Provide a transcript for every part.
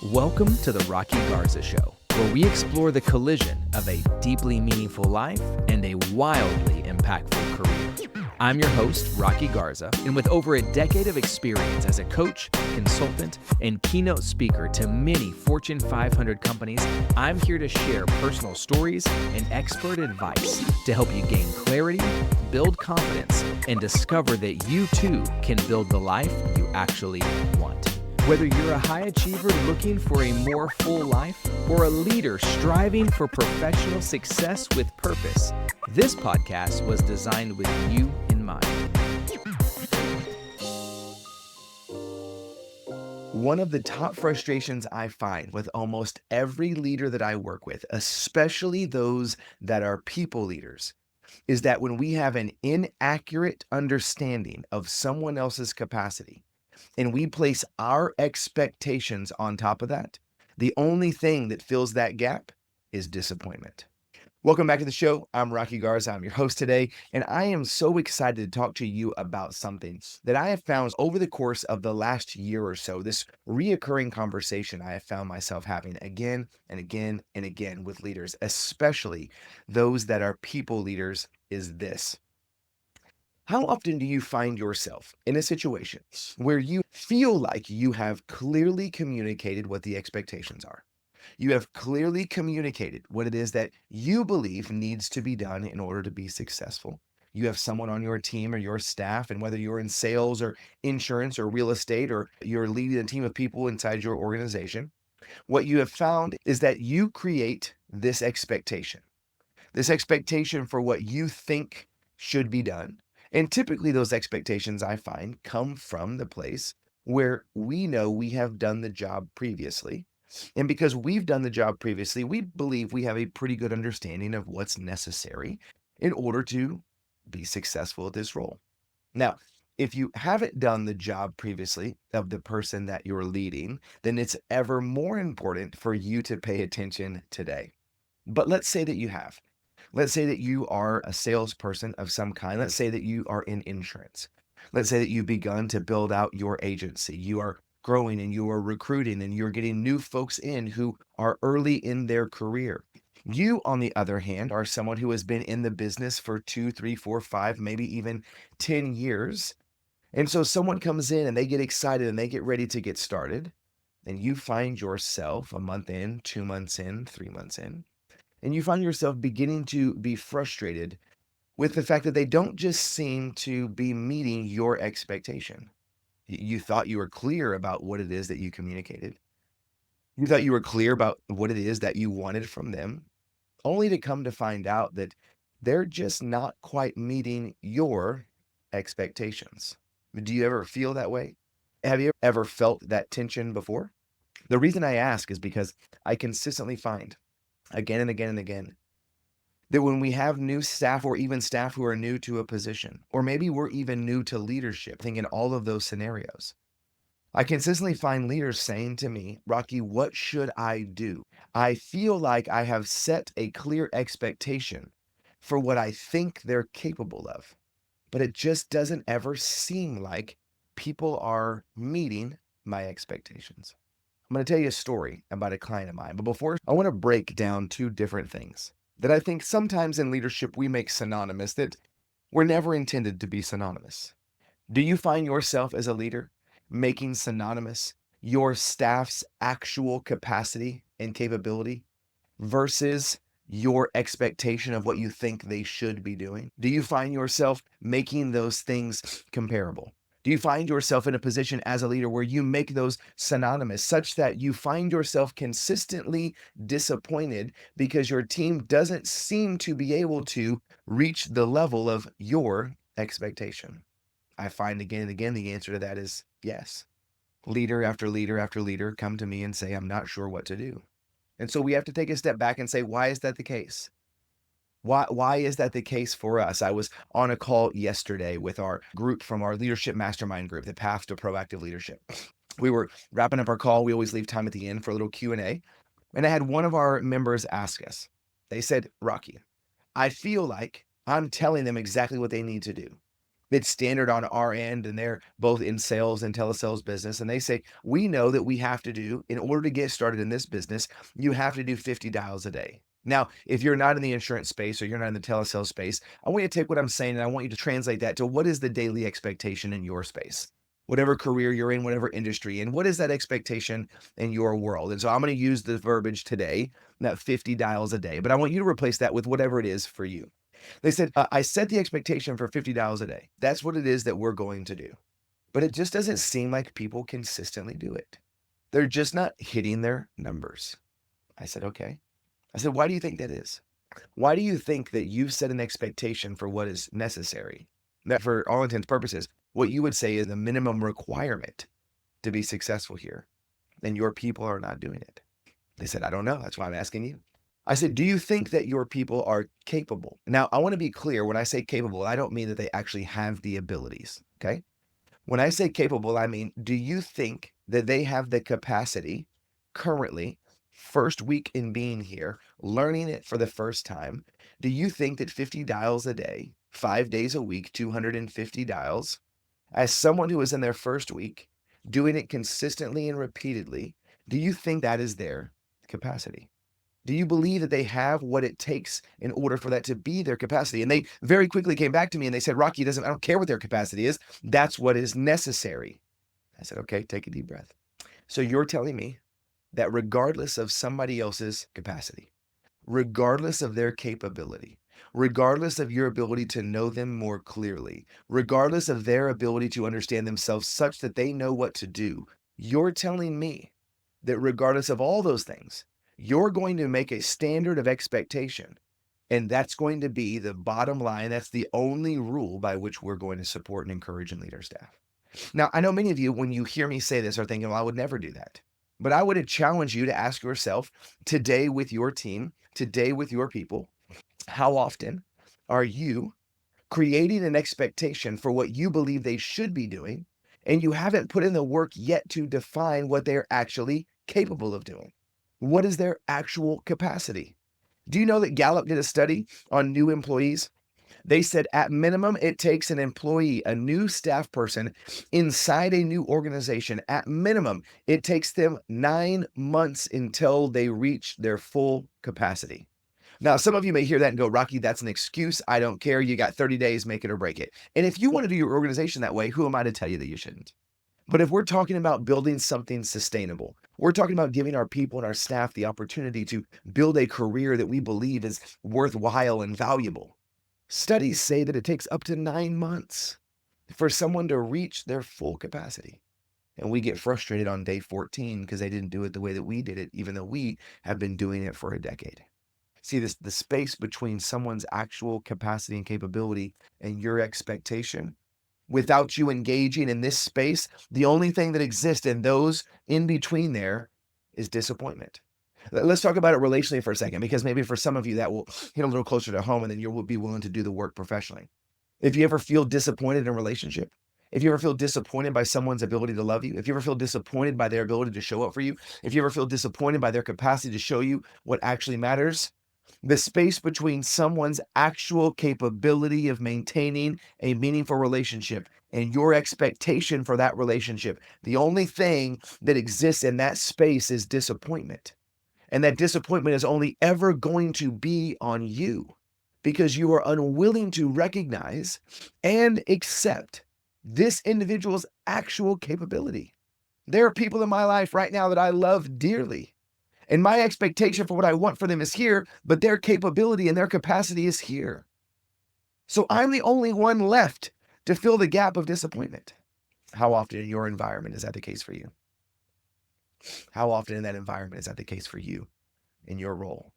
Welcome to the Rocky Garza Show, where we explore the collision of a deeply meaningful life and a wildly impactful career. I'm your host, Rocky Garza, and with over a decade of experience as a coach, consultant, and keynote speaker to many Fortune 500 companies, I'm here to share personal stories and expert advice to help you gain clarity, build confidence, and discover that you too can build the life you actually want. Whether you're a high achiever looking for a more full life or a leader striving for professional success with purpose, this podcast was designed with you in mind. One of the top frustrations I find with almost every leader that I work with, especially those that are people leaders, is that when we have an inaccurate understanding of someone else's capacity, and we place our expectations on top of that, the only thing that fills that gap is disappointment. Welcome back to the show. I'm Rocky Garza. I'm your host today, and I am so excited to talk to you about something that I have found over the course of the last year or so, this reoccurring conversation I have found myself having again and again and again with leaders, especially those that are people leaders, is this. How often do you find yourself in a situation where you feel like you have clearly communicated what the expectations are? You have clearly communicated what it is that you believe needs to be done in order to be successful. You have someone on your team or your staff, and whether you're in sales or insurance or real estate, or you're leading a team of people inside your organization, what you have found is that you create this expectation for what you think should be done. And typically those expectations, I find, come from the place where we know we have done the job previously. And because we've done the job previously, we believe we have a pretty good understanding of what's necessary in order to be successful at this role. Now, if you haven't done the job previously of the person that you're leading, then it's ever more important for you to pay attention today. But let's say that you have. Let's say that you are a salesperson of some kind. Let's say that you are in insurance. Let's say that you've begun to build out your agency. You are growing and you are recruiting and you're getting new folks in who are early in their career. You, on the other hand, are someone who has been in the business for 2, 3, 4, 5, maybe even 10 years. And so someone comes in and they get excited and they get ready to get started. And you find yourself a month in, 2 months in, 3 months in, and you find yourself beginning to be frustrated with the fact that they don't just seem to be meeting your expectation. You thought you were clear about what it is that you communicated. You thought you were clear about what it is that you wanted from them, only to come to find out that they're just not quite meeting your expectations. Do you ever feel that way? Have you ever felt that tension before? The reason I ask is because I consistently find again and again and again that when we have new staff, or even staff who are new to a position, or maybe we're even new to leadership, I think in all of those scenarios, I consistently find leaders saying to me, Rocky, what should I do? I feel like I have set a clear expectation for what I think they're capable of, but it just doesn't ever seem like people are meeting my expectations. I'm going to tell you a story about a client of mine, but before, I want to break down two different things that I think sometimes in leadership we make synonymous that were never intended to be synonymous. Do you find yourself as a leader making synonymous your staff's actual capacity and capability versus your expectation of what you think they should be doing? Do you find yourself making those things comparable? Do you find yourself in a position as a leader where you make those synonymous such that you find yourself consistently disappointed because your team doesn't seem to be able to reach the level of your expectation? I find again and again the answer to that is yes. Leader after leader after leader come to me and say, I'm not sure what to do. And so we have to take a step back and say, why is that the case? Why is that the case for us? I was on a call yesterday with our group from our Leadership Mastermind Group, the Path to Proactive Leadership. We were wrapping up our call. We always leave time at the end for a little Q&A. And I had one of our members ask us, they said, Rocky, I feel like I'm telling them exactly what they need to do. It's standard on our end, and they're both in sales and telesales business. And they say, we know that we have to do, in order to get started in this business, you have to do 50 dials a day. Now, if you're not in the insurance space or you're not in the telesales space, I want you to take what I'm saying and I want you to translate that to what is the daily expectation in your space, whatever career you're in, whatever industry, and what is that expectation in your world? And so I'm going to use the verbiage today, that 50 dials a day, but I want you to replace that with whatever it is for you. They said, I set the expectation for 50 dials a day. That's what it is that we're going to do. But it just doesn't seem like people consistently do it. They're just not hitting their numbers. I said, okay. I said, why do you think that is? Why do you think that you've set an expectation for what is necessary? That for all intents and purposes, what you would say is the minimum requirement to be successful here, and your people are not doing it. They said, I don't know. That's why I'm asking you. I said, do you think that your people are capable? Now, I want to be clear. When I say capable, I don't mean that they actually have the abilities. Okay. When I say capable, I mean, do you think that they have the capacity currently, first week in being here, learning it for the first time? Do you think that 50 dials a day, 5 days a week, 250 dials, as someone who is in their first week, doing it consistently and repeatedly, do you think that is their capacity? Do you believe that they have what it takes in order for that to be their capacity? And they very quickly came back to me and they said, Rocky, I don't care what their capacity is. That's what is necessary. I said, okay, take a deep breath. So you're telling me that regardless of somebody else's capacity, regardless of their capability, regardless of your ability to know them more clearly, regardless of their ability to understand themselves such that they know what to do, you're telling me that regardless of all those things, you're going to make a standard of expectation, and that's going to be the bottom line. That's the only rule by which we're going to support and encourage and lead our staff. Now, I know many of you, when you hear me say this, are thinking, well, I would never do that. But I would challenge you to ask yourself today with your team, today with your people, how often are you creating an expectation for what you believe they should be doing, and you haven't put in the work yet to define what they're actually capable of doing? What is their actual capacity? Do you know that Gallup did a study on new employees? They said at minimum, it takes an employee, a new staff person inside a new organization, at minimum, it takes them 9 months until they reach their full capacity. Now, some of you may hear that and go, Rocky, that's an excuse. I don't care. You got 30 days, make it or break it. And if you want to do your organization that way, who am I to tell you that you shouldn't? But if we're talking about building something sustainable, we're talking about giving our people and our staff the opportunity to build a career that we believe is worthwhile and valuable. Studies say that it takes up to 9 months for someone to reach their full capacity. And we get frustrated on day 14 because they didn't do it the way that we did it, even though we have been doing it for a decade. See, the space between someone's actual capacity and capability and your expectation, without you engaging in this space, the only thing that exists in those in between there is disappointment. Let's talk about it relationally for a second, because maybe for some of you that will hit a little closer to home, and then you'll be willing to do the work professionally. If you ever feel disappointed in a relationship, if you ever feel disappointed by someone's ability to love you, if you ever feel disappointed by their ability to show up for you, if you ever feel disappointed by their capacity to show you what actually matters, the space between someone's actual capability of maintaining a meaningful relationship and your expectation for that relationship, the only thing that exists in that space is disappointment. And that disappointment is only ever going to be on you because you are unwilling to recognize and accept this individual's actual capability. There are people in my life right now that I love dearly, and my expectation for what I want for them is here, but their capability and their capacity is here. So I'm the only one left to fill the gap of disappointment. How often in your environment is that the case for you? How often in that environment is that the case for you in your role?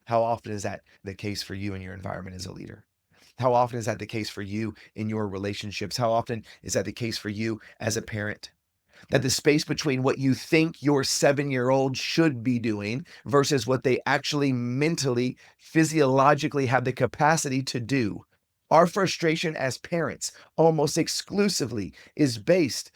How often is that the case for you in your environment as a leader? How often is that the case for you in your relationships? How often is that the case for you as a parent? That the space between what you think your 7-year-old should be doing versus what they actually mentally, physiologically have the capacity to do. Our frustration as parents almost exclusively is based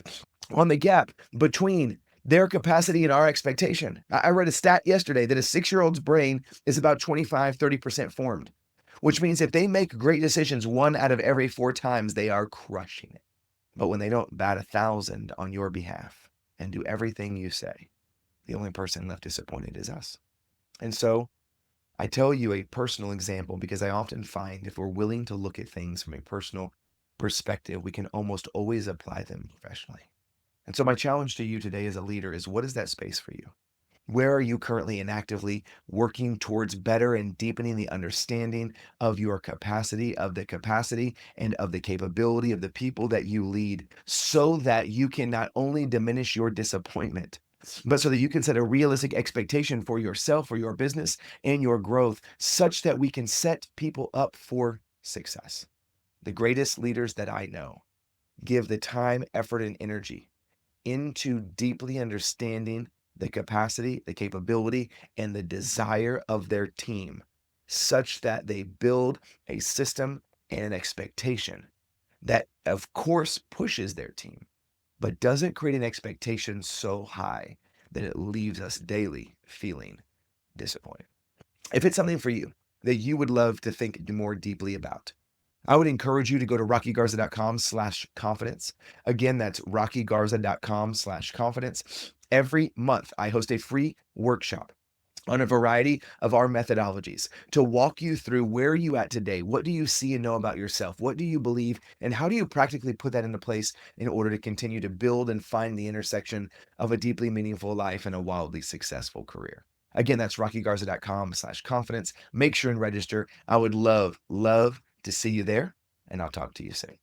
on the gap between their capacity and our expectation. I read a stat yesterday that a 6-year-old's brain is about 25, 30% formed. which means if they make great decisions 1 out of every 4 times, they are crushing it. But when they don't bat 1,000 on your behalf and do everything you say, the only person left disappointed is us. And so I tell you a personal example because I often find if we're willing to look at things from a personal perspective, we can almost always apply them professionally. And so my challenge to you today as a leader is, what is that space for you? Where are you currently and actively working towards better and deepening the understanding of your capacity, and of the capability of the people that you lead, so that you can not only diminish your disappointment, but so that you can set a realistic expectation for yourself, for your business, and your growth, such that we can set people up for success. The greatest leaders that I know give the time, effort, and energy into deeply understanding the capacity, the capability, and the desire of their team, such that they build a system and an expectation that, of course, pushes their team, but doesn't create an expectation so high that it leaves us daily feeling disappointed. If it's something for you that you would love to think more deeply about, I would encourage you to go to rockygarza.com/confidence. Again, that's rockygarza.com/confidence. Every month, I host a free workshop on a variety of our methodologies to walk you through where are you at today? What do you see and know about yourself? What do you believe? And how do you practically put that into place in order to continue to build and find the intersection of a deeply meaningful life and a wildly successful career? Again, that's rockygarza.com/confidence. Make sure and register. I would love to see you there, and I'll talk to you soon.